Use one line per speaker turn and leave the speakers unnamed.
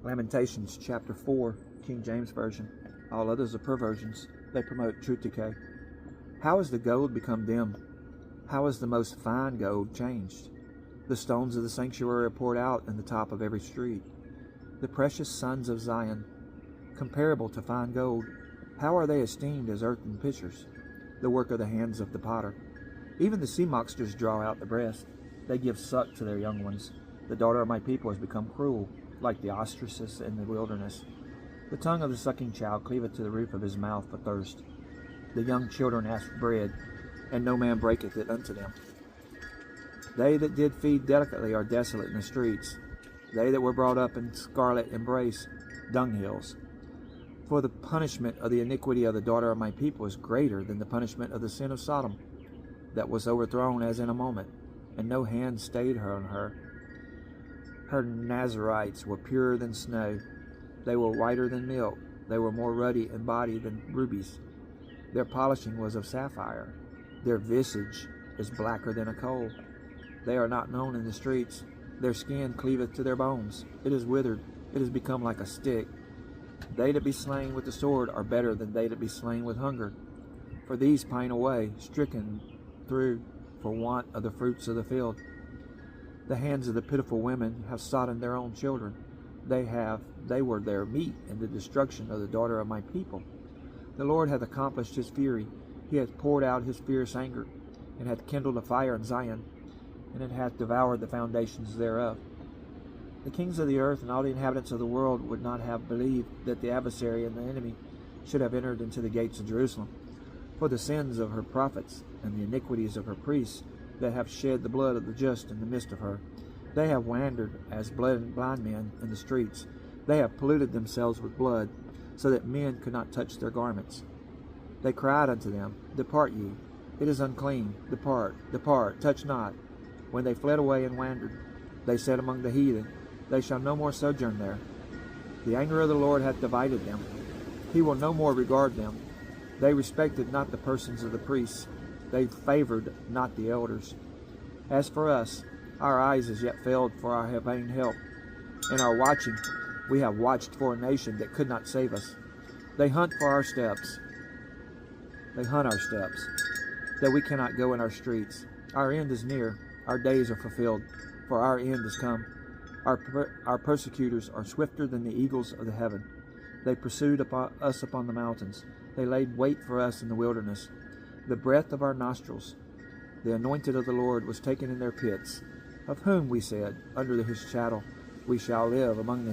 Lamentations chapter 4, King James Version. All others are perversions. They promote truth decay. How has the gold become dim? How has the most fine gold changed? The stones of the sanctuary are poured out in the top of every street. The precious sons of Zion, comparable to fine gold, how are they esteemed as earthen pitchers, the work of the hands of the potter? Even the sea monsters draw out the breast. They give suck to their young ones. The daughter of my people has become cruel, like the ostriches in the wilderness. The tongue of the sucking child cleaveth to the roof of his mouth for thirst. The young children ask bread, and no man breaketh it unto them. They that did feed delicately are desolate in the streets. They that were brought up in scarlet embrace dunghills. For the punishment of the iniquity of the daughter of my people is greater than the punishment of the sin of Sodom, that was overthrown as in a moment, and no hand stayed her on her. Her Nazarites were purer than snow. They were whiter than milk. They were more ruddy in body than rubies. Their polishing was of sapphire. Their visage is blacker than a coal. They are not known in the streets. Their skin cleaveth to their bones. It is withered. It is become like a stick. They that be slain with the sword are better than they that be slain with hunger. For these pine away, stricken through for want of the fruits of the field. The hands of the pitiful women have sodden their own children. They were their meat in the destruction of the daughter of my people. The Lord hath accomplished his fury. He hath poured out his fierce anger, and hath kindled a fire in Zion, and it hath devoured the foundations thereof. The kings of the earth and all the inhabitants of the world would not have believed that the adversary and the enemy should have entered into the gates of Jerusalem. For the sins of her prophets and the iniquities of her priests that have shed the blood of the just in the midst of her, they have wandered as blind men in the streets. They have polluted themselves with blood, so that men could not touch their garments. They cried unto them, Depart ye, it is unclean, depart, depart, touch not. When they fled away and wandered, they said among the heathen, They shall no more sojourn there. The anger of the Lord hath divided them. He will no more regard them. They respected not the persons of the priests. They favored not the elders. As for us, our eyes as yet failed for our vain help. In our watching, we have watched for a nation that could not save us. They hunt for our steps. They hunt our steps, that we cannot go in our streets. Our end is near. Our days are fulfilled, for our end is come. Our persecutors are swifter than the eagles of the heaven. They pursued us upon the mountains. They laid wait for us in the wilderness. The breath of our nostrils, the anointed of the Lord, was taken in their pits, of whom we said, Under his shadow we shall live among the